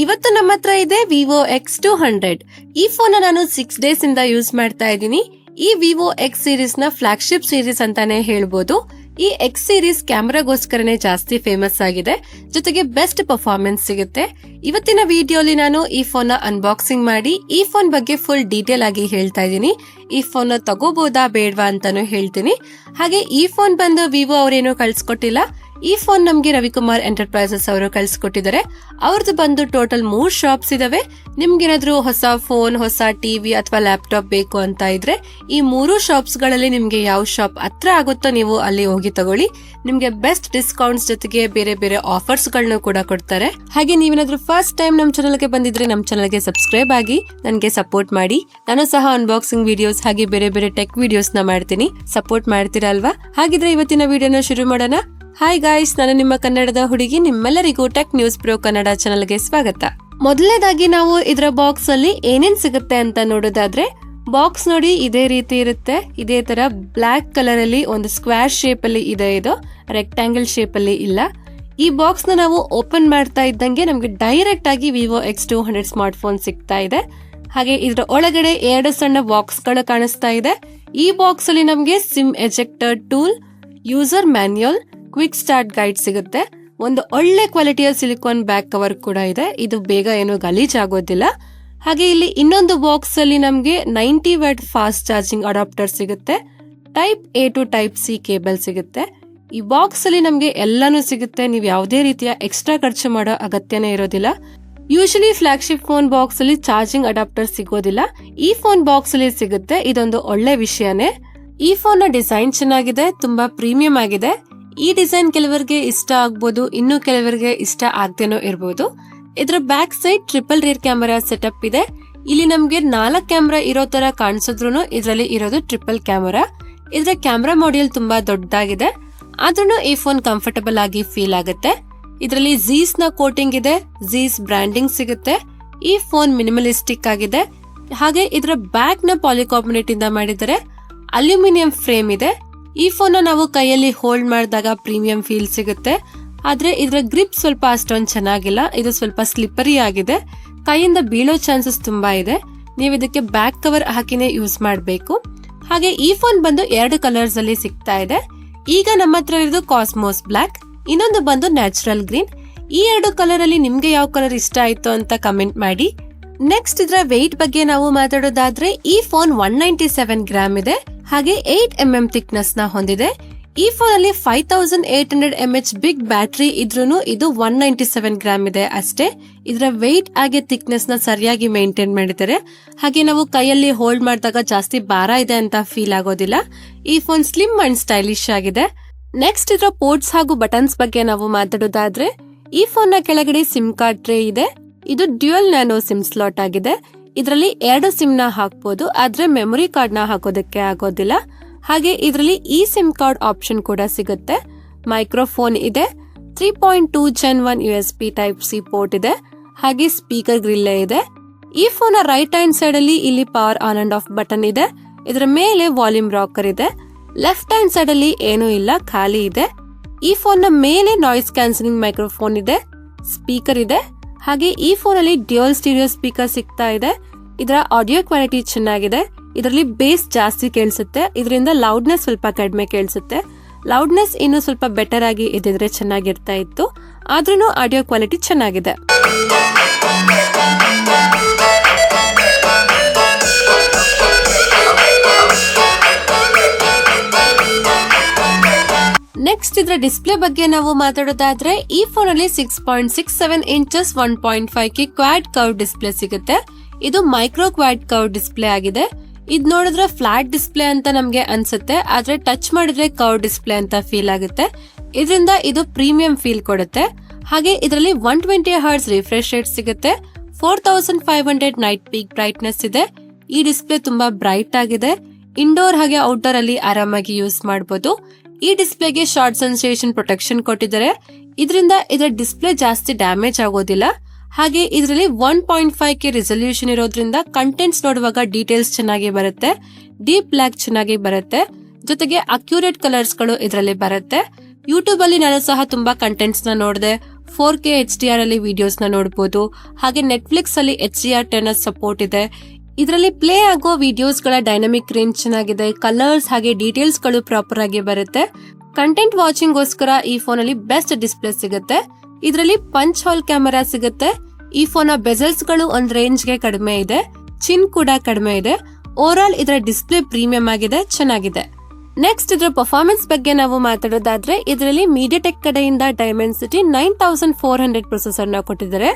ಇವತ್ತು ನಮ್ಮ ಹತ್ರ ಇದೆ ವಿವೋ X200. ಈ ಫೋನ್ ನಾನು 6 ಡೇಸ್ ಇಂದ ಯೂಸ್ ಮಾಡ್ತಾ ಇದ್ದೀನಿ. ಈ ವಿವೋ X ಸೀರೀಸ್ ನ ಫ್ಲಾಗ್ಶಿಪ್ ಸೀರೀಸ್ ಅಂತಾನೆ ಹೇಳ್ಬೋದು. ಈ X ಸೀರೀಸ್ ಕ್ಯಾಮೆರಾಗೋಸ್ಕರನೇ ಜಾಸ್ತಿ ಫೇಮಸ್ ಆಗಿದೆ, ಜೊತೆಗೆ ಬೆಸ್ಟ್ ಪರ್ಫಾರ್ಮೆನ್ಸ್ ಸಿಗುತ್ತೆ. ಇವತ್ತಿನ ವಿಡಿಯೋಲಿ ನಾನು ಈ ಫೋನ್ ನ ಅನ್ಬಾಕ್ಸಿಂಗ್ ಮಾಡಿ ಈ ಫೋನ್ ಬಗ್ಗೆ ಫುಲ್ ಡೀಟೇಲ್ ಆಗಿ ಹೇಳ್ತಾ ಇದ್ದೀನಿ. ಈ ಫೋನ್ ನ ತಗೋಬಹುದಾ ಬೇಡವಾ ಅಂತಾನು ಹೇಳ್ತೀನಿ. ಹಾಗೆ ಈ ಫೋನ್ ಬಂದು ವಿವೋ ಅವರೇನು ಕಳ್ಸಿಕೊಟ್ಟಿಲ್ಲ. ಈ ಫೋನ್ ನಮ್ಗೆ ರವಿಕುಮಾರ್ ಎಂಟರ್ಪ್ರೈಸಸ್ ಅವರು ಕಳ್ಸಿಕೊಟ್ಟಿದ್ದಾರೆ. ಅವ್ರದ್ದು ಬಂದು ಟೋಟಲ್ 3 ಶಾಪ್ಸ್ ಇದಾವೆ. ನಿಮ್ಗೇನಾದ್ರೂ ಹೊಸ ಫೋನ್, ಹೊಸ ಟಿವಿ ಅಥವಾ ಲ್ಯಾಪ್ಟಾಪ್ ಬೇಕು ಅಂತ ಇದ್ರೆ ಈ 3 ಶಾಪ್ಸ್ ಗಳಲ್ಲಿ ನಿಮ್ಗೆ ಯಾವ ಶಾಪ್ ಹತ್ರ ಆಗುತ್ತೋ ನೀವು ಅಲ್ಲಿ ಹೋಗಿ ತಗೊಳ್ಳಿ. ನಿಮ್ಗೆ ಬೆಸ್ಟ್ ಡಿಸ್ಕೌಂಟ್ಸ್ ಜೊತೆಗೆ ಬೇರೆ ಬೇರೆ ಆಫರ್ಸ್ ಗಳನ್ನೂ ಕೂಡ ಕೊಡ್ತಾರೆ. ಹಾಗೆ ನೀವೇನಾದ್ರೂ ಫಸ್ಟ್ ಟೈಮ್ ನಮ್ ಚಾನಲ್ಗೆ ಬಂದಿದ್ರೆ ನಮ್ ಚಾನಲ್ಗೆ ಸಬ್ಸ್ಕ್ರೈಬ್ ಆಗಿ ನನ್ಗೆ ಸಪೋರ್ಟ್ ಮಾಡಿ. ನಾನು ಸಹ ಅನ್ಬಾಕ್ಸಿಂಗ್ ವಿಡಿಯೋಸ್ ಹಾಗೆ ಬೇರೆ ಬೇರೆ ಟೆಕ್ ವಿಡಿಯೋಸ್ ನ ಮಾಡ್ತೀನಿ. ಸಪೋರ್ಟ್ ಮಾಡ್ತೀರಾ ಅಲ್ವಾ? ಹಾಗಿದ್ರೆ ಇವತ್ತಿನ ವಿಡಿಯೋನ ಶುರು ಮಾಡೋಣ. ಹಾಯ್ ಗಾಯ್ಸ್, ನಾನು ನಿಮ್ಮ ಕನ್ನಡದ ಹುಡುಗಿ. ನಿಮ್ಮೆಲ್ಲರಿಗೂ ಟೆಕ್ ನ್ಯೂಸ್ ಪ್ರೋ ಕನ್ನಡ ಚಾನಲ್ಗೆ ಸ್ವಾಗತ. ಮೊದಲನೇದಾಗಿ ನಾವು ಇದರ ಬಾಕ್ಸ್ ಅಲ್ಲಿ ಏನೇನ್ ಸಿಗುತ್ತೆ ಅಂತ ನೋಡೋದಾದ್ರೆ, ಬಾಕ್ಸ್ ನೋಡಿ ಇದೇ ರೀತಿ ಇರುತ್ತೆ. ಇದೇ ತರ ಬ್ಲಾಕ್ ಕಲರ್ ಅಲ್ಲಿ ಒಂದು ಸ್ಕ್ವೇರ್ ಶೇಪ್ ಅಲ್ಲಿ ಇದೆ, ಇದು ರೆಕ್ಟಾಂಗಲ್ ಶೇಪ್ ಅಲ್ಲಿ ಇಲ್ಲ. ಈ ಬಾಕ್ಸ್ ನ ನಾವು ಓಪನ್ ಮಾಡ್ತಾ ಇದ್ದಂಗೆ ನಮ್ಗೆ ಡೈರೆಕ್ಟ್ ಆಗಿ ವಿವೋ X200 ಸ್ಮಾರ್ಟ್ ಫೋನ್ ಸಿಗ್ತಾ ಇದೆ. ಹಾಗೆ ಇದರ ಒಳಗಡೆ 2 ಸಣ್ಣ ಬಾಕ್ಸ್ ಗಳು ಕಾಣಿಸ್ತಾ ಇದೆ. ಈ ಬಾಕ್ಸ್ ಅಲ್ಲಿ ನಮ್ಗೆ sim ejector tool, user manual, quick start guide ಸಿಗುತ್ತೆ. ಒಂದು ಒಳ್ಳೆ ಕ್ವಾಲಿಟಿಯ ಸಿಲಿಕಾನ್ ಬ್ಯಾಕ್ ಕವರ್ ಕೂಡ ಇದೆ. ಇದು ಬೇಗ ಏನು ಗಲೀಜ್ ಆಗೋದಿಲ್ಲ. ಹಾಗೆ ಇಲ್ಲಿ ಇನ್ನೊಂದು ಬಾಕ್ಸ್ ಅಲ್ಲಿ ನಮ್ಗೆ 90 ವ್ಯಾಟ್ ಫಾಸ್ಟ್ ಚಾರ್ಜಿಂಗ್ ಅಡಾಪ್ಟರ್ ಸಿಗುತ್ತೆ. Type A to type C cable ಸಿಗುತ್ತೆ. ಈ ಬಾಕ್ಸ್ ಅಲ್ಲಿ ನಮ್ಗೆ ಎಲ್ಲಾನು ಸಿಗುತ್ತೆ. ನೀವು ಯಾವುದೇ ರೀತಿಯ ಎಕ್ಸ್ಟ್ರಾ ಖರ್ಚು ಮಾಡೋ ಅಗತ್ಯನೇ ಇರೋದಿಲ್ಲ. ಯೂಶಲಿ ಫ್ಲಾಗ್ಶಿಪ್ ಫೋನ್ ಬಾಕ್ಸ್ ಅಲ್ಲಿ ಚಾರ್ಜಿಂಗ್ ಅಡಾಪ್ಟರ್ ಸಿಗೋದಿಲ್ಲ. ಈ ಫೋನ್ ಬಾಕ್ಸ್ ಅಲ್ಲಿ ಸಿಗುತ್ತೆ. ಇದೊಂದು ಒಳ್ಳೆ ವಿಷಯನೇ. ಈ ಫೋನ್ ನ ಡಿಸೈನ್ ಚೆನ್ನಾಗಿದೆ, ತುಂಬಾ ಪ್ರೀಮಿಯಂ ಆಗಿದೆ. ಈ ಡಿಸೈನ್ ಕೆಲವರಿಗೆ ಇಷ್ಟ ಆಗ್ಬೋದು, ಇನ್ನು ಕೆಲವರಿಗೆ ಇಷ್ಟ ಆಗದೇನೋ ಇರಬಹುದು. ಇದರ back side triple rear camera setup ಇದೆ. ಇಲ್ಲಿ ನಮ್ಗೆ 4 ಕ್ಯಾಮೆರಾ ಇರೋ ತರ ಕಾಣಿಸಿದ್ರು ಇದರಲ್ಲಿ ಇರೋದು ಟ್ರಿಪಲ್ ಕ್ಯಾಮೆರಾ. ಇದರ ಕ್ಯಾಮೆರಾ ಮಾಡ್ಯೂಲ್ ತುಂಬಾ ದೊಡ್ಡದಾಗಿದೆ, ಆದ್ರೂ ಈ ಫೋನ್ ಕಂಫರ್ಟಬಲ್ ಆಗಿ ಫೀಲ್ ಆಗುತ್ತೆ. ಇದರಲ್ಲಿ ಝೀಸ್ ನ ಕೋಟಿಂಗ್ ಇದೆ, ಝೀಸ್ ಬ್ರಾಂಡಿಂಗ್ ಸಿಗುತ್ತೆ. ಈ ಫೋನ್ ಮಿನಿಮಲಿಸ್ಟಿಕ್ ಆಗಿದೆ. ಹಾಗೆ ಇದರ ಬ್ಯಾಕ್ ನ ಪಾಲಿಕಾರ್ಬನೇಟ್ ಇಂದ ಮಾಡಿದರೆ. ಅಲ್ಯೂಮಿನಿಯಂ ಫ್ರೇಮ್ ಇದೆ. ಈ ಫೋನ್ ನಾವು ಕೈಯಲ್ಲಿ ಹೋಲ್ಡ್ ಮಾಡಿದಾಗ ಪ್ರೀಮಿಯಂ ಫೀಲ್ ಸಿಗುತ್ತೆ. ಆದ್ರೆ ಇದರ ಗ್ರಿಪ್ ಸ್ವಲ್ಪ ಅಷ್ಟೊಂದು ಚೆನ್ನಾಗಿಲ್ಲ. ಇದು ಸ್ವಲ್ಪ ಸ್ಲಿಪ್ಪರಿ ಆಗಿದೆ, ಕೈಯಿಂದ ಬೀಳೋ ಚಾನ್ಸಸ್ ತುಂಬಾ ಇದೆ. ನೀವು ಇದಕ್ಕೆ ಬ್ಯಾಕ್ ಕವರ್ ಹಾಕಿನೇ ಯೂಸ್ ಮಾಡಬೇಕು. ಹಾಗೆ ಈ ಫೋನ್ ಬಂದು 2 ಕಲರ್ಸ್ ಅಲ್ಲಿ ಸಿಗ್ತಾ ಇದೆ. ಈಗ ನಮ್ಮ ಹತ್ರ ಇರೋದು ಕಾಸ್ಮೋಸ್ ಬ್ಲಾಕ್, ಇನ್ನೊಂದು ಬಂದು ನ್ಯಾಚುರಲ್ ಗ್ರೀನ್. ಈ 2 ಕಲರ್ ಅಲ್ಲಿ ನಿಮ್ಗೆ ಯಾವ ಕಲರ್ ಇಷ್ಟ ಆಯ್ತು ಅಂತ ಕಮೆಂಟ್ ಮಾಡಿ. ನೆಕ್ಸ್ಟ್ ಇದರ ವೆಯ್ಟ್ ಬಗ್ಗೆ ನಾವು ಮಾತಾಡೋದಾದ್ರೆ, ಈ ಫೋನ್ 197 ಗ್ರಾಮ್ ಇದೆ. ಹಾಗೆ 8mm ಥಿಕ್ನೆಸ್ ನ ಹೊಂದಿದೆ. ಈ ಫೋನ್ ಅಲ್ಲಿ 5800 mAh ಬಿಗ್ ಬ್ಯಾಟರಿ ಇದ್ರೂನು ಇದು 197 ಗ್ರಾಮ್ ಇದೆ ಅಷ್ಟೇ. ಇದರ ವೆಯ್ಟ್ ಹಾಗೆ ಥಿಕ್ನೆಸ್ ನ ಸರಿಯಾಗಿ ಮೇಂಟೈನ್ ಮಾಡಿದ್ದಾರೆ. ಹಾಗೆ ನಾವು ಕೈಯಲ್ಲಿ ಹೋಲ್ಡ್ ಮಾಡಿದಾಗ ಜಾಸ್ತಿ ಭಾರ ಇದೆ ಅಂತ ಫೀಲ್ ಆಗೋದಿಲ್ಲ. ಈ ಫೋನ್ ಸ್ಲಿಮ್ ಅಂಡ್ ಸ್ಟೈಲಿಶ್ ಆಗಿದೆ. ನೆಕ್ಸ್ಟ್ ಇದರ ಪೋರ್ಟ್ಸ್ ಹಾಗೂ ಬಟನ್ಸ್ ಬಗ್ಗೆ ನಾವು ಮಾತಾಡೋದಾದ್ರೆ, ಈ ಫೋನ್ ನ ಕೆಳಗಡೆ ಸಿಮ್ ಕಾರ್ಡ್ ಟ್ರೇ ಇದೆ. ಇದು ಡ್ಯುಯಲ್ ನ್ಯಾನೋ ಸಿಮ್ ಸ್ಲಾಟ್ ಆಗಿದೆ. ಇದರಲ್ಲಿ 2 ಸಿಮ್ ನ ಹಾಕಬಹುದು, ಆದ್ರೆ ಮೆಮೊರಿ ಕಾರ್ಡ್ ನ ಹಾಕೋದಕ್ಕೆ ಆಗೋದಿಲ್ಲ. ಹಾಗೆ ಇದರಲ್ಲಿ ಈ ಸಿಮ್ ಕಾರ್ಡ್ ಆಪ್ಷನ್ ಕೂಡ ಸಿಗುತ್ತೆ. ಮೈಕ್ರೋಫೋನ್ ಇದೆ. 3.2 Gen 1 USB type C port ಇದೆ. ಹಾಗೆ ಸ್ಪೀಕರ್ ಗ್ರಿಲ್ ಇದೆ. ಈ ಫೋನ್ ರೈಟ್ ಹ್ಯಾಂಡ್ ಸೈಡ್ ಅಲ್ಲಿ ಇಲ್ಲಿ power on and of button ಇದೆ. ಇದರ ಮೇಲೆ ವಾಲ್ಯೂಮ್ ರಾಕರ್ ಇದೆ. ಲೆಫ್ಟ್ ಹ್ಯಾಂಡ್ ಸೈಡ್ ಅಲ್ಲಿ ಏನೂ ಇಲ್ಲ, ಖಾಲಿ ಇದೆ. ಈ ಫೋನ್ ನ ಮೇಲೆ ನಾಯ್ಸ್ ಕ್ಯಾನ್ಸಲಿಂಗ್ ಮೈಕ್ರೋಫೋನ್ ಇದೆ, ಸ್ಪೀಕರ್ ಇದೆ. ಹಾಗೆ ಈ ಫೋನ್ ಅಲ್ಲಿ ಡ್ಯುಯಲ್ ಸ್ಟೀರಿಯೋ ಸ್ಪೀಕರ್ ಸಿಗ್ತಾ ಇದೆ. ಇದರ ಆಡಿಯೋ ಕ್ವಾಲಿಟಿ ಚೆನ್ನಾಗಿದೆ. ಇದರಲ್ಲಿ ಬೇಸ್ ಜಾಸ್ತಿ ಕೇಳಿಸುತ್ತೆ, ಇದರಿಂದ ಲೌಡ್ನೆಸ್ ಸ್ವಲ್ಪ ಕಡಿಮೆ ಕೇಳಿಸುತ್ತೆ. ಲೌಡ್ನೆಸ್ ಇನ್ನು ಸ್ವಲ್ಪ ಬೆಟರ್ ಆಗಿ ಇದ್ದಿದ್ರೆ ಚೆನ್ನಾಗಿರ್ತಾ ಇತ್ತು, ಆದ್ರೂ ಆಡಿಯೋ ಕ್ವಾಲಿಟಿ ಚೆನ್ನಾಗಿದೆ. ನೆಕ್ಸ್ಟ್ ಇದರ ಡಿಸ್ಪ್ಲೇ ಬಗ್ಗೆ ನಾವು ಮಾತಾಡೋದಾದ್ರೆ, ಈ ಫೋನ್ ಅಲ್ಲಿ 6.67 inches 1.5K Quad curve display ಸಿಗುತ್ತೆ. ಇದು ಮೈಕ್ರೋ ಕ್ವಾಡ್ ಕರ್ವ್ ಡಿಸ್ಪ್ಲೇ ಆಗಿದೆ. ಇದ್ ನೋಡಿದ್ರೆ ಫ್ಲಾಟ್ ಡಿಸ್ಪ್ಲೇ ಅಂತ ನಮ್ಗೆ ಅನ್ಸುತ್ತೆ, ಆದ್ರೆ ಟಚ್ ಮಾಡಿದ್ರೆ ಕರ್ವ್ ಡಿಸ್ಪ್ಲೇ ಅಂತ ಫೀಲ್ ಆಗುತ್ತೆ. ಇದರಿಂದ ಇದು ಪ್ರೀಮಿಯಂ ಫೀಲ್ ಕೊಡುತ್ತೆ. ಹಾಗೆ ಇದರಲ್ಲಿ 120 Hz ರಿಫ್ರೆಶ್ ರೇಟ್ ಸಿಗುತ್ತೆ. 4500 ನೈಟ್ ಪೀಕ್ ಬ್ರೈಟ್ನೆಸ್ ಇದೆ. ಈ ಡಿಸ್ಪ್ಲೇ ತುಂಬಾ ಬ್ರೈಟ್ ಆಗಿದೆ. ಇಂಡೋರ್ ಹಾಗೆ ಔಟ್ಡೋರ್ ಅಲ್ಲಿ ಆರಾಮಾಗಿ ಯೂಸ್ ಮಾಡಬಹುದು. ಈ ಡಿಸ್ಪ್ಲೇಗೆ ಶಾರ್ಟ್ ಸೆನ್ಸೇಷನ್ ಪ್ರೊಟೆಕ್ಷನ್ ಕೊಟ್ಟಿದ್ದಾರೆ. ಇದರಿಂದ ಇದರ ಡಿಸ್ಪ್ಲೇ ಜಾಸ್ತಿ ಡ್ಯಾಮೇಜ್ ಆಗೋದಿಲ್ಲ. ಹಾಗೆ ಇದರಲ್ಲಿ 1.5K ರೆಸಲ್ಯೂಷನ್ ಇರೋದ್ರಿಂದ ಕಂಟೆಂಟ್ಸ್ ನೋಡುವಾಗ ಡೀಟೇಲ್ಸ್ ಚೆನ್ನಾಗಿ ಬರುತ್ತೆ, ಡೀಪ್ ಬ್ಲಾಕ್ ಚೆನ್ನಾಗಿ ಬರುತ್ತೆ, ಜೊತೆಗೆ ಅಕ್ಯುರೇಟ್ ಕಲರ್ಸ್ ಗಳು ಇದರಲ್ಲಿ ಬರುತ್ತೆ. ಯೂಟ್ಯೂಬ್ ಅಲ್ಲಿ ನಾನು ಸಹ ತುಂಬಾ ಕಂಟೆಂಟ್ಸ್ ನ ನೋಡಿದೆ. 4K HDR ಅಲ್ಲಿ ವಿಡಿಯೋಸ್ ನ ನೋಡಬಹುದು. ಹಾಗೆ ನೆಟ್ಫ್ಲಿಕ್ಸ್ ಅಲ್ಲಿ HDR10 ಸಪೋರ್ಟ್ ಇದೆ. ಇದರಲ್ಲಿ ಪ್ಲೇ ಆಗೋ ವಿಡಿಯೋಸ್ ಗಳ ಡೈನಾಮಿಕ್ ರೇಂಜ್ ಚೆನ್ನಾಗಿದೆ. ಕಲರ್ಸ್ ಹಾಗೆ ಡೀಟೇಲ್ಸ್ ಗಳು ಪ್ರಾಪರ್ ಆಗಿ ಬರುತ್ತೆ. ಕಂಟೆಂಟ್ ವಾಚಿಂಗ್ ಗೋಸ್ಕರ ಈ ಫೋನ್ ಅಲ್ಲಿ ಬೆಸ್ಟ್ ಡಿಸ್ಪ್ಲೇ ಸಿಗುತ್ತೆ. ಇದರಲ್ಲಿ ಪಂಚ್ ಹೋಲ್ ಕ್ಯಾಮೆರಾ ಸಿಗುತ್ತೆ. ಈ ಫೋನ್ ನ ಬೆಸಲ್ಸ್ ಗಳು ಒಂದ್ ರೇಂಜ್ ಗೆ ಕಡಿಮೆ ಇದೆ, ಚಿನ್ ಕೂಡ ಕಡಿಮೆ ಇದೆ. ಓವರ್ ಆಲ್ ಇದರ ಡಿಸ್ಪ್ಲೇ ಪ್ರೀಮಿಯಂ ಆಗಿದೆ, ಚೆನ್ನಾಗಿದೆ. ನೆಕ್ಸ್ಟ್ ಇದರ ಪರ್ಫಾರ್ಮೆನ್ಸ್ ಬಗ್ಗೆ ನಾವು ಮಾತಾಡೋದಾದ್ರೆ ಇದರಲ್ಲಿ ಮೀಡಿಯಾಟೆಕ್ ಕಡೆಯಿಂದ ಡೈಮೆನ್ಸಿಟಿ 9400 ಪ್ರೊಸೆಸರ್ ನ ಕೊಟ್ಟಿದ್ದಾರೆ.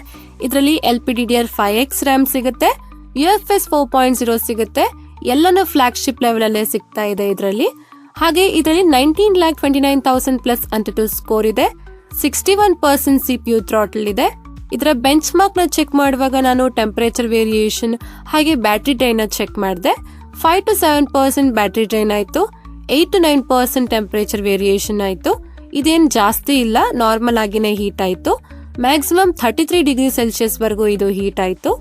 ಇದರಲ್ಲಿ LPDDR5X ರ್ಯಾಮ್ ಸಿಗುತ್ತೆ, UFS 4.0 ಸಿಗುತ್ತೆ. ಎಲ್ಲಾನು ಫ್ಲಾಗ್ಶಿಪ್ ಲೆವೆಲ್ ಅಲ್ಲೇ ಸಿಗ್ತಾ ಇದೆ ಇದರಲ್ಲಿ. ಹಾಗೆ ಇದರಲ್ಲಿ 19,29,000 ಪ್ಲಸ್ ಅಂಟು ಸ್ಕೋರ್ ಇದೆ. 61% CPU ಥ್ರಾಟಲ್ ಇದೆ. ಇದರ ಬೆಂಚ್ ಮಾರ್ಕ್ ನ ಚೆಕ್ ಮಾಡುವಾಗ ನಾನು ಟೆಂಪರೇಚರ್ ವೇರಿಯೇಷನ್ ಹಾಗೆ ಬ್ಯಾಟರಿ ಡ್ರೈನ್ ನ ಚೆಕ್ ಮಾಡಿದೆ. 5 to 7% ಬ್ಯಾಟರಿ ಡ್ರೈನ್ ಆಯ್ತು, 8 to 9% ಟೆಂಪರೇಚರ್ ವೇರಿಯೇಷನ್ ಆಯ್ತು. ಇದೇನ್ ಜಾಸ್ತಿ ಇಲ್ಲ, ನಾರ್ಮಲ್ ಆಗಿನೇ ಹೀಟ್ ಆಯ್ತು. ಮ್ಯಾಕ್ಸಿಮಮ್ 33 ಡಿಗ್ರಿ ಸೆಲ್ಸಿಯಸ್ ವರೆಗೂ ಇದು ಹೀಟ್ ಆಯ್ತು.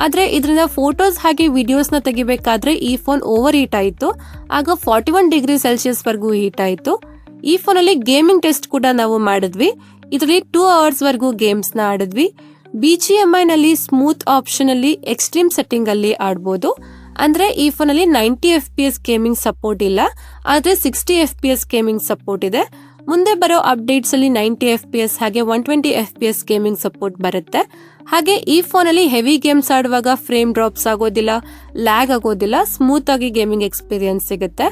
ಆದ್ರೆ ಇದರಿಂದ ಫೋಟೋಸ್ ಹಾಗೆ ವಿಡಿಯೋಸ್ ನ ತೆಗಿಬೇಕಾದ್ರೆ ಈ ಫೋನ್ ಓವರ್ ಹೀಟ್ ಆಯ್ತು. ಆಗ 41 ಡಿಗ್ರಿ ಸೆಲ್ಸಿಯಸ್ ವರೆಗೂ ಹೀಟ್ ಆಯ್ತು. ಈ ಫೋನ್ ಅಲ್ಲಿ ಗೇಮಿಂಗ್ ಟೆಸ್ಟ್ ಕೂಡ ನಾವು ಮಾಡಿದ್ವಿ. ಇದರಲ್ಲಿ 2 ಅವರ್ಸ್ ವರೆಗೂ ಗೇಮ್ಸ್ ನ ಆಡಿದ್ವಿ. BGMI ನಲ್ಲಿ ಸ್ಮೂತ್ ಆಪ್ಷನ್ ಅಲ್ಲಿ ಎಕ್ಸ್ಟ್ರೀಮ್ ಸೆಟ್ಟಿಂಗ್ ಅಲ್ಲಿ ಆಡಬಹುದು. ಅಂದ್ರೆ ಈ ಫೋನ್ ಅಲ್ಲಿ 90 FPS ಗೇಮಿಂಗ್ ಸಪೋರ್ಟ್ ಇಲ್ಲ, ಆದ್ರೆ 60 FPS ಗೇಮಿಂಗ್ ಸಪೋರ್ಟ್ ಇದೆ. ಮುಂದೆ ಬರೋ ಅಪ್ಡೇಟ್ಸ್ ಅಲ್ಲಿ 90 FPS ಹಾಗೆ 120 FPS ಗೇಮಿಂಗ್ ಸಪೋರ್ಟ್ ಬರುತ್ತೆ. ಹಾಗೆ ಈ ಫೋನ್ ಅಲ್ಲಿ ಹೆವಿ ಗೇಮ್ಸ್ ಆಡುವಾಗ ಫ್ರೇಮ್ ಡ್ರಾಪ್ಸ್ ಆಗೋದಿಲ್ಲ, ಲ್ಯಾಗ್ ಆಗೋದಿಲ್ಲ, ಸ್ಮೂತ್ ಆಗಿ ಗೇಮಿಂಗ್ ಎಕ್ಸ್ಪೀರಿಯನ್ಸ್ ಸಿಗುತ್ತೆ.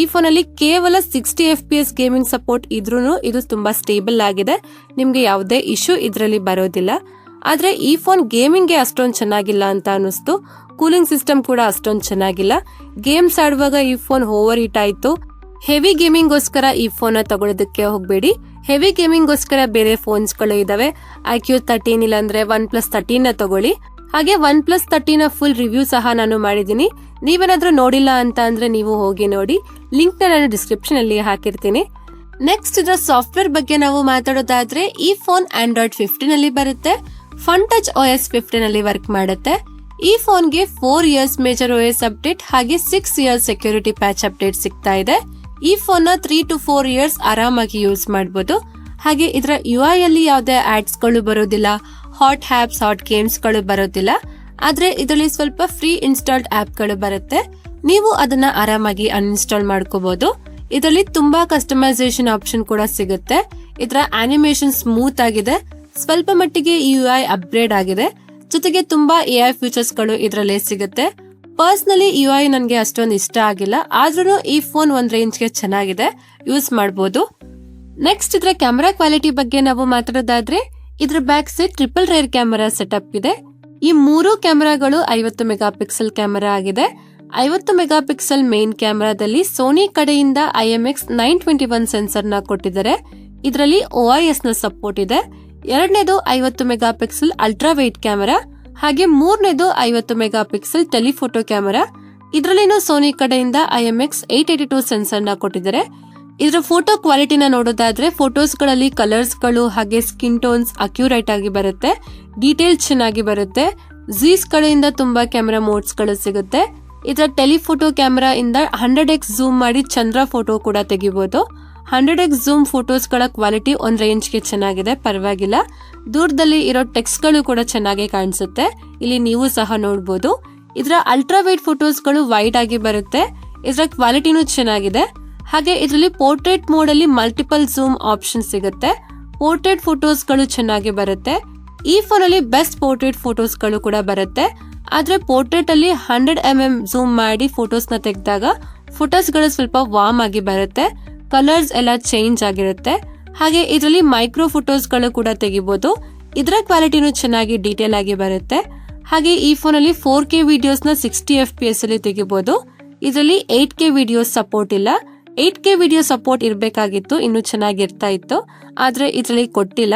ಈ ಫೋನ್ ಅಲ್ಲಿ ಕೇವಲ 60 FPS ಗೇಮಿಂಗ್ ಸಪೋರ್ಟ್ ಇದ್ರೂ ಇದು ತುಂಬಾ ಸ್ಟೇಬಲ್ ಆಗಿದೆ, ನಿಮ್ಗೆ ಯಾವುದೇ ಇಶ್ಯೂ ಇದರಲ್ಲಿ ಬರೋದಿಲ್ಲ. ಆದ್ರೆ ಈ ಫೋನ್ ಗೇಮಿಂಗ್ ಗೆ ಅಷ್ಟೊಂದು ಚೆನ್ನಾಗಿಲ್ಲ ಅಂತ ಅನಿಸ್ತು. ಕೂಲಿಂಗ್ ಸಿಸ್ಟಮ್ ಕೂಡ ಅಷ್ಟೊಂದು ಚೆನ್ನಾಗಿಲ್ಲ. ಗೇಮ್ಸ್ ಆಡುವಾಗ ಈ ಫೋನ್ ಓವರ್ ಹೀಟ್ ಆಯ್ತು. ಹೆವಿ ಗೇಮಿಂಗ್ ಗೋಸ್ಕರ ಈ ಫೋನ್ ತಗೊಳ್ಳೋದಕ್ಕೆ ಹೋಗ್ಬೇಡಿ. ಹೆವಿ ಗೇಮಿಂಗ್ ಗೋಸ್ಕರ ಬೇರೆ ಫೋನ್ಸ್ ಗಳು ಇದಾವೆ. iQ13 ಇಲ್ಲಾಂದ್ರೆ OnePlus 13 ನ ತಗೊಳ್ಳಿ. ಹಾಗೆ OnePlus 13 ನ ಫುಲ್ ರಿವ್ಯೂ ಸಹ ನಾನು ಮಾಡಿದೀನಿ. ನೀವೇನಾದ್ರೂ ನೋಡಿಲ್ಲ ಅಂತ ಅಂದ್ರೆ ನೀವು ಹೋಗಿ ನೋಡಿ, ಲಿಂಕ್ ನ ನಾನು ಡಿಸ್ಕ್ರಿಪ್ಷನ್ ಅಲ್ಲಿ ಹಾಕಿರ್ತೀನಿ. ನೆಕ್ಸ್ಟ್ ಇದರ ಸಾಫ್ಟ್ವೇರ್ ಬಗ್ಗೆ ನಾವು ಮಾತಾಡೋದಾದ್ರೆ ಈ ಫೋನ್ Android 15 ಅಲ್ಲಿ ಬರುತ್ತೆ. ಫನ್ ಟಚ್ OS 15 ಅಲ್ಲಿ ವರ್ಕ್ ಮಾಡುತ್ತೆ. ಈ ಫೋನ್ಗೆ 4 ಇಯರ್ಸ್ ಮೇಜರ್ OS ಅಪ್ಡೇಟ್ ಹಾಗೆ 6 ಇಯರ್ಸ್ ಸೆಕ್ಯೂರಿಟಿ ಪ್ಯಾಚ್ ಅಪ್ಡೇಟ್ ಸಿಗ್ತಾ ಇದೆ. ಈ ಫೋನ್ ನ 3 to 4 ಇಯರ್ಸ್ ಆರಾಮಾಗಿ ಯೂಸ್ ಮಾಡಬಹುದು. ಹಾಗೆ ಇದರ UI ಅಲ್ಲಿ ಯಾವುದೇ ಆಡ್ಸ್ ಗಳು ಬರೋದಿಲ್ಲ, ಹಾಟ್ ಆಪ್ಸ್ ಹಾಟ್ ಗೇಮ್ಸ್ ಗಳು ಬರೋದಿಲ್ಲ. ಆದ್ರೆ ಇದರಲ್ಲಿ ಸ್ವಲ್ಪ ಫ್ರೀ ಇನ್ಸ್ಟಾಲ್ಡ್ ಆಪ್ ಗಳು ಬರುತ್ತೆ, ನೀವು ಅದನ್ನ ಆರಾಮಾಗಿ ಅನ್ಇನ್ಸ್ಟಾಲ್ ಮಾಡ್ಕೋಬಹುದು. ಇದರಲ್ಲಿ ತುಂಬಾ ಕಸ್ಟಮೈಸೇಷನ್ ಆಪ್ಷನ್ ಕೂಡ ಸಿಗುತ್ತೆ. ಇದರ ಅನಿಮೇಷನ್ ಸ್ಮೂತ್ ಆಗಿದೆ, ಸ್ವಲ್ಪ ಮಟ್ಟಿಗೆ UI ಅಪ್ಗ್ರೇಡ್ ಆಗಿದೆ. ಜೊತೆಗೆ ತುಂಬಾ AI ಫೀಚರ್ಸ್ ಗಳು ಇದರಲ್ಲೇ ಸಿಗುತ್ತೆ. ಪರ್ಸನಲಿ UI ನನಗೆ ಅಷ್ಟೊಂದು ಇಷ್ಟ ಆಗಿಲ್ಲ, ಆದ್ರೂ ಈ ಫೋನ್ ಒಂದ್ ರೇಂಜ್ ಗೆ ಚೆನ್ನಾಗಿದೆ, ಯೂಸ್ ಮಾಡಬಹುದು. ನೆಕ್ಸ್ಟ್ ಇದರ ಕ್ಯಾಮೆರಾ ಕ್ವಾಲಿಟಿ ಬಗ್ಗೆ ನಾವು ಮಾತಾಡೋದಾದ್ರೆ ಇದ್ರ back side triple rear camera setup ಇದೆ. ಈ 3 ಕ್ಯಾಮೆರಾಗಳು 50 ಮೆಗಾ ಪಿಕ್ಸೆಲ್ ಕ್ಯಾಮೆರಾ ಆಗಿದೆ. 50 ಮೆಗಾ ಪಿಕ್ಸೆಲ್ ಮೇನ್ ಕ್ಯಾಮೆರಾದಲ್ಲಿ ಸೋನಿ ಕಡೆಯಿಂದ IMX 921 ಸೆನ್ಸರ್ ನ ಕೊಟ್ಟಿದ್ದಾರೆ. ಇದರಲ್ಲಿ OIS ನ ಸಪೋರ್ಟ್ ಇದೆ. ಎರಡನೇದು 50 mega pixel ultra wide camera, ಹಾಗೆ ಮೂರನೇದು 50 ಮೆಗಾ ಪಿಕ್ಸೆಲ್ ಟೆಲಿಫೋಟೋ ಕ್ಯಾಮೆರಾ. ಇದರಲ್ಲಿನೂ ಸೋನಿ ಕಡೆಯಿಂದ IMX 882 ಸೆನ್ಸರ್ ನ ಕೊಟ್ಟಿದ್ದಾರೆ. ಇದರ ಫೋಟೋ ಕ್ವಾಲಿಟಿನ ನೋಡೋದಾದ್ರೆ ಫೋಟೋಸ್ ಗಳಲ್ಲಿ ಕಲರ್ಸ್ ಗಳು ಹಾಗೆ ಸ್ಕಿನ್ ಟೋನ್ಸ್ ಅಕ್ಯುರೇಟ್ ಆಗಿ ಬರುತ್ತೆ, ಡೀಟೇಲ್ ಚೆನ್ನಾಗಿ ಬರುತ್ತೆ. ಝೀಸ್ ಕಡೆಯಿಂದ ತುಂಬಾ ಕ್ಯಾಮೆರಾ ಮೋಡ್ಸ್ ಗಳು ಸಿಗುತ್ತೆ. ಇದರ ಟೆಲಿಫೋಟೋ ಕ್ಯಾಮೆರಾ ಇಂದ 100x ಝೂಮ್ ಮಾಡಿ ಚಂದ್ರ ಫೋಟೋ ಕೂಡ ತೆಗಿಬಹುದು. 100x ಝೂಮ್ ಫೋಟೋಸ್ ಗಳ ಕ್ವಾಲಿಟಿ ಒಂದ್ ರೇಂಜ್ ಗೆ ಚೆನ್ನಾಗಿದೆ, ಪರವಾಗಿಲ್ಲ. ದೂರದಲ್ಲಿ ಇರೋ ಟೆಕ್ಸ್ಟ್ ಗಳು ಕೂಡ ಚೆನ್ನಾಗಿ ಕಾಣಿಸುತ್ತೆ, ಇಲ್ಲಿ ನೀವು ಸಹ ನೋಡಬಹುದು. ಇದರ ಅಲ್ಟ್ರಾ ವೈಡ್ ಫೋಟೋಸ್ ಗಳು ವೈಡ್ ಆಗಿ ಬರುತ್ತೆ, ಇದರ ಕ್ವಾಲಿಟಿನೂ ಚೆನ್ನಾಗಿದೆ. ಹಾಗೆ ಇದರಲ್ಲಿ ಪೋರ್ಟ್ರೇಟ್ ಮೋಡ್ ಅಲ್ಲಿ ಮಲ್ಟಿಪಲ್ ಝೂಮ್ ಆಪ್ಷನ್ ಸಿಗುತ್ತೆ. ಪೋರ್ಟ್ರೇಟ್ ಫೋಟೋಸ್ ಗಳು ಚೆನ್ನಾಗಿ ಬರುತ್ತೆ. ಈ ಫೋನ್ ಅಲ್ಲಿ ಬೆಸ್ಟ್ ಪೋರ್ಟ್ರೇಟ್ ಫೋಟೋಸ್ ಗಳು ಕೂಡ ಬರುತ್ತೆ. ಆದ್ರೆ ಪೋರ್ಟ್ರೇಟ್ ಅಲ್ಲಿ 100mm ಝೂಮ್ ಮಾಡಿ ಫೋಟೋಸ್ ನ ತೆಗೆದಾಗ ಫೋಟೋಸ್ ಗಳು ಸ್ವಲ್ಪ ವಾರ್ಮ್ ಆಗಿ ಬರುತ್ತೆ, ಕಲರ್ಸ್ ಎಲ್ಲ ಚೇಂಜ್ ಆಗಿರುತ್ತೆ. ಹಾಗೆ ಇದರಲ್ಲಿ ಮೈಕ್ರೋ ಫೋಟೋಸ್ ಗಳು ಕೂಡ ತೆಗಿಬಹುದು. ಇದರ ಕ್ವಾಲಿಟಿನೂ ಚೆನ್ನಾಗಿ ಡೀಟೇಲ್ ಆಗಿ ಬರುತ್ತೆ. ಹಾಗೆ ಈ ಫೋನ್ ಅಲ್ಲಿ 4K ವಿಡಿಯೋಸ್ ನ 60 FPS ಅಲ್ಲಿ ತೆಗಿಬಹುದು. ಇದರಲ್ಲಿ 8K ವಿಡಿಯೋಸ್ ಸಪೋರ್ಟ್ ಇಲ್ಲ. 8K ವಿಡಿಯೋ ಸಪೋರ್ಟ್ ಇರಬೇಕಾಗಿತ್ತು, ಇನ್ನು ಚೆನ್ನಾಗಿರ್ತಾ ಇತ್ತು, ಆದ್ರೆ ಇದರಲ್ಲಿ ಕೊಟ್ಟಿಲ್ಲ.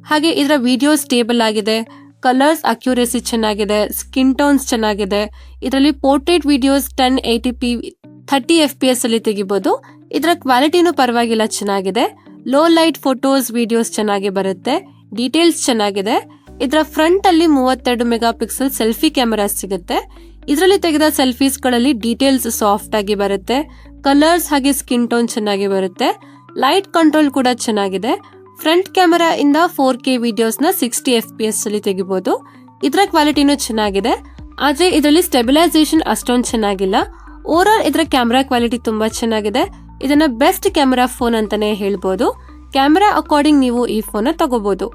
ಹಾಗೆ ಇದರ ವಿಡಿಯೋ ಸ್ಟೇಬಲ್ ಆಗಿದೆ, ಕಲರ್ಸ್ ಅಕ್ಯುರೇಸಿ ಚೆನ್ನಾಗಿದೆ, ಸ್ಕಿನ್ ಟೋನ್ಸ್ ಚೆನ್ನಾಗಿದೆ. ಇದರಲ್ಲಿ ಪೋರ್ಟ್ರೇಟ್ ವಿಡಿಯೋಸ್ 1080p 30 FPS ಅಲ್ಲಿ ತೆಗಿಬಹುದು. ಇದರ ಕ್ವಾಲಿಟಿನೂ ಪರವಾಗಿಲ್ಲ, ಚೆನ್ನಾಗಿದೆ. ಲೋ ಲೈಟ್ ಫೋಟೋಸ್ ವಿಡಿಯೋಸ್ ಚೆನ್ನಾಗಿ ಬರುತ್ತೆ, ಡೀಟೇಲ್ಸ್ ಚೆನ್ನಾಗಿದೆ. ಇದರ ಫ್ರಂಟ್ ಅಲ್ಲಿ 32 ಮೆಗಾ ಪಿಕ್ಸೆಲ್ ಸೆಲ್ಫಿ ಕ್ಯಾಮೆರಾ ಸಿಗುತ್ತೆ. ಇದರಲ್ಲಿ ತೆಗೆದ ಸೆಲ್ಫೀಸ್ ಗಳಲ್ಲಿ ಡೀಟೇಲ್ಸ್ ಸಾಫ್ಟ್ ಆಗಿ ಬರುತ್ತೆ, ಕಲರ್ಸ್ ಹಾಗೆ ಸ್ಕಿನ್ ಟೋನ್ ಚೆನ್ನಾಗಿ ಬರುತ್ತೆ. ಲೈಟ್ ಕಂಟ್ರೋಲ್ ಕೂಡ ಚೆನ್ನಾಗಿದೆ. ಫ್ರಂಟ್ ಕ್ಯಾಮೆರಾ ಇಂದ 4K ವಿಡಿಯೋಸ್ ನ 60 FPS ಅಲ್ಲಿ ತೆಗಿಬಹುದು. ಇದರ ಕ್ವಾಲಿಟಿನೂ ಚೆನ್ನಾಗಿದೆ, ಆದ್ರೆ ಇದರಲ್ಲಿ ಸ್ಟೆಬಿಲೈಸೇಷನ್ ಅಷ್ಟೊಂದು ಚೆನ್ನಾಗಿಲ್ಲ. ಓವರ್ ಆಲ್ ಇದರ ಕ್ಯಾಮೆರಾ ಕ್ವಾಲಿಟಿ ತುಂಬಾ ಚೆನ್ನಾಗಿದೆ. ಇದನ್ನ ಬೆಸ್ಟ್ ಕ್ಯಾಮೆರಾ ಫೋನ್ ಅಂತಾನೆ ಹೇಳ್ಬೋದು. ಕ್ಯಾಮೆರಾ ಅಕಾರ್ಡಿಂಗ್ ನೀವು ಈ ಫೋನ್ ತಗೋಬಹುದು.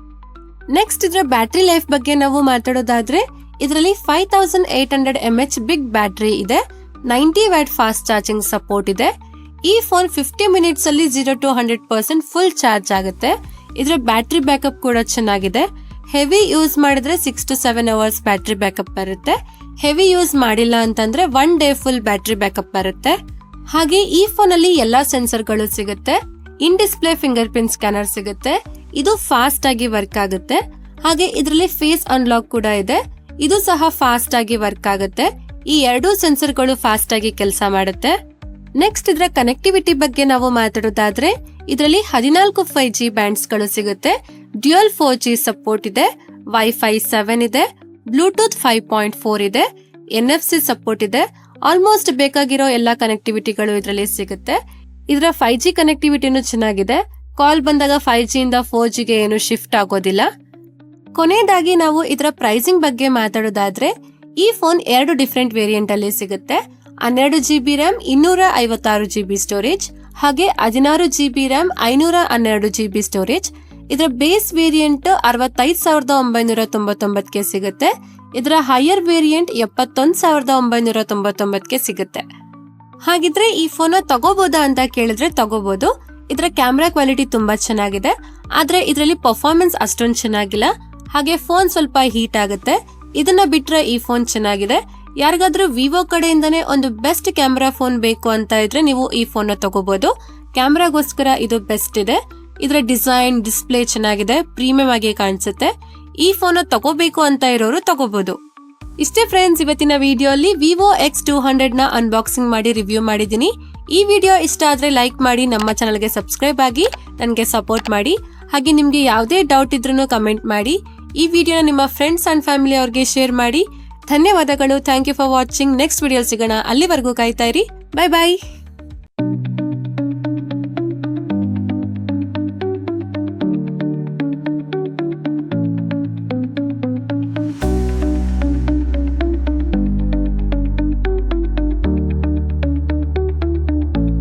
ನೆಕ್ಸ್ಟ್ ಇದರ ಬ್ಯಾಟರಿ ಲೈಫ್ ಬಗ್ಗೆ ನಾವು ಮಾತಾಡೋದಾದ್ರೆ ಇದರಲ್ಲಿ 5800 mAh ಬಿಗ್ ಬ್ಯಾಟರಿ ಇದೆ. 90 ವ್ಯಾಟ್ ಫಾಸ್ಟ್ ಚಾರ್ಜಿಂಗ್ ಸಪೋರ್ಟ್ ಇದೆ. ಈ ಫೋನ್ 50 ಮಿನಿಟ್ಸ್ ಅಲ್ಲಿ 0 to 100% ಫುಲ್ ಚಾರ್ಜ್ ಆಗುತ್ತೆ. ಇದರ ಬ್ಯಾಟರಿ ಬ್ಯಾಕಪ್ ಕೂಡ ಚೆನ್ನಾಗಿದೆ. ಹೆವಿ ಯೂಸ್ ಮಾಡಿದ್ರೆ 6 to 7 ಅವರ್ಸ್ ಬ್ಯಾಟರಿ ಬ್ಯಾಕಪ್ ಬರುತ್ತೆ. ಹೆವಿ ಯೂಸ್ ಮಾಡಿಲ್ಲ ಅಂತಂದ್ರೆ 1 ಡೇ ಫುಲ್ ಬ್ಯಾಟರಿ ಬ್ಯಾಕಪ್ ಬರುತ್ತೆ. ಹಾಗೆ ಈ ಫೋನ್ ಅಲ್ಲಿ ಎಲ್ಲಾ ಸೆನ್ಸರ್ಗಳು ಸಿಗುತ್ತೆ. ಇನ್ ಡಿಸ್ಪ್ಲೇ ಫಿಂಗರ್ ಪ್ರಿಂಟ್ ಸ್ಕ್ಯಾನರ್ ಸಿಗುತ್ತೆ. ಇದು ಫಾಸ್ಟ್ ಆಗಿ ವರ್ಕ್ ಆಗುತ್ತೆ. ಹಾಗೆ ಇದರಲ್ಲಿ ಫೇಸ್ ಅನ್ಲಾಕ್ ಕೂಡ ಇದೆ. ಇದು ಸಹ ಫಾಸ್ಟ್ ಆಗಿ ವರ್ಕ್ ಆಗುತ್ತೆ. ಈ ಎರಡೂ ಸೆನ್ಸರ್ಗಳು ಫಾಸ್ಟ್ ಆಗಿ ಕೆಲಸ ಮಾಡುತ್ತೆ. ನೆಕ್ಸ್ಟ್ ಇದರ ಕನೆಕ್ಟಿವಿಟಿ ಬಗ್ಗೆ ನಾವು ಮಾತಾಡೋದಾದ್ರೆ ಇದರಲ್ಲಿ 14 5G ಬ್ಯಾಂಡ್ಸ್ ಗಳು ಸಿಗುತ್ತೆ. ಡ್ಯುಯಲ್ 4G ಸಪೋರ್ಟ್ ಇದೆ. ವೈಫೈ 7 ಇದೆ. ಬ್ಲೂಟೂತ್ 5.4 ಇದೆ. NFC ಸಪೋರ್ಟ್ ಇದೆ. ಆಲ್ಮೋಸ್ಟ್ ಬೇಕಾಗಿರೋ ಎಲ್ಲಾ ಕನೆಕ್ಟಿವಿಟಿಗಳು ಇದರಲ್ಲಿ ಸಿಗುತ್ತೆ. ಇದರ 5G ಕನೆಕ್ಟಿವಿಟಿನೂ ಚೆನ್ನಾಗಿದೆ. ಕಾಲ್ ಬಂದಾಗ 5G ಇಂದ 4G ಗೆ ಏನು ಶಿಫ್ಟ್ ಆಗೋದಿಲ್ಲ. ಕೊನೆಯದಾಗಿ ನಾವು ಇದರ ಪ್ರೈಸಿಂಗ್ ಬಗ್ಗೆ ಮಾತಾಡೋದಾದ್ರೆ ಈ ಫೋನ್ 2 ಡಿಫರೆಂಟ್ ವೇರಿಯಂಟ್ ಅಲ್ಲಿ ಸಿಗುತ್ತೆ. 12GB RAM 256GB ಸ್ಟೋರೇಜ್ ಹಾಗೆ 16GB RAM 512GB ಸ್ಟೋರೇಜ್. ಇದರ ಬೇಸ್ ವೇರಿಯಂಟ್ 65,999ಗೆ ಸಿಗುತ್ತೆ. ಇದರ ಹೈಯರ್ ವೇರಿಯಂಟ್ 71,999ಗೆ ಸಿಗುತ್ತೆ. ಹಾಗಿದ್ರೆ ಈ ಫೋನ್ ತಗೋಬಹುದಾ ಅಂತ ಕೇಳಿದ್ರೆ ತಗೋಬಹುದು. ಇದರ ಕ್ಯಾಮೆರಾ ಕ್ವಾಲಿಟಿ ತುಂಬಾ ಚೆನ್ನಾಗಿದೆ, ಆದ್ರೆ ಇದರಲ್ಲಿ ಪರ್ಫಾರ್ಮೆನ್ಸ್ ಅಷ್ಟೊಂದು ಚೆನ್ನಾಗಿಲ್ಲ. ಹಾಗೆ ಫೋನ್ ಸ್ವಲ್ಪ ಹೀಟ್ ಆಗುತ್ತೆ. ಇದನ್ನ ಬಿಟ್ರೆ ಈ ಫೋನ್ ಚೆನ್ನಾಗಿದೆ. ಯಾರಿಗಾದ್ರೂ ವಿವೋ ಕಡೆಯಿಂದಾನೇ ಒಂದು ಬೆಸ್ಟ್ ಕ್ಯಾಮೆರಾ ಫೋನ್ ಬೇಕು ಅಂತ ಇದ್ರೆ ನೀವು ಈ ಫೋನ್ ತಗೋಬಹುದು. ಕ್ಯಾಮೆರಾಗೋಸ್ಕರ ಇದು ಬೆಸ್ಟ್ ಇದೆ. ಇದರ ಡಿಸೈನ್ ಡಿಸ್ಪ್ಲೇ ಚೆನ್ನಾಗಿದೆ, ಪ್ರೀಮಿಯಂ ಆಗಿ ಕಾಣಿಸುತ್ತೆ. ಈ ಫೋನ್ ತಗೋಬೇಕು ಅಂತ ಇರೋರು ತಗೋಬಹುದು. ಇಷ್ಟೇ ಫ್ರೆಂಡ್ಸ್, ಇವತ್ತಿನ ವಿಡಿಯೋ ಅಲ್ಲಿ ವಿವೋ X200 ನ ಅನ್ಬಾಕ್ಸಿಂಗ್ ಮಾಡಿ ರಿವ್ಯೂ ಮಾಡಿದೀನಿ. ಈ ವಿಡಿಯೋ ಇಷ್ಟ ಆದ್ರೆ ಲೈಕ್ ಮಾಡಿ, ನಮ್ಮ ಚಾನಲ್ಗೆ ಸಬ್ಸ್ಕ್ರೈಬ್ ಆಗಿ ನನಗೆ ಸಪೋರ್ಟ್ ಮಾಡಿ. ಹಾಗೆ ನಿಮ್ಗೆ ಯಾವುದೇ ಡೌಟ್ ಇದ್ರೂ ಕಮೆಂಟ್ ಮಾಡಿ. ಈ ವಿಡಿಯೋನ ನಿಮ್ಮ ಫ್ರೆಂಡ್ಸ್ ಅಂಡ್ ಫ್ಯಾಮಿಲಿ ಅವ್ರಿಗೆ ಶೇರ್ ಮಾಡಿ. ಧನ್ಯವಾದಗಳು. Thank you for watching. Next video ಸಿಗೋಣ. ಅಲ್ಲಿವರೆಗೂ ಕಾಯ್ತಾ ಇರಿ. Bye by.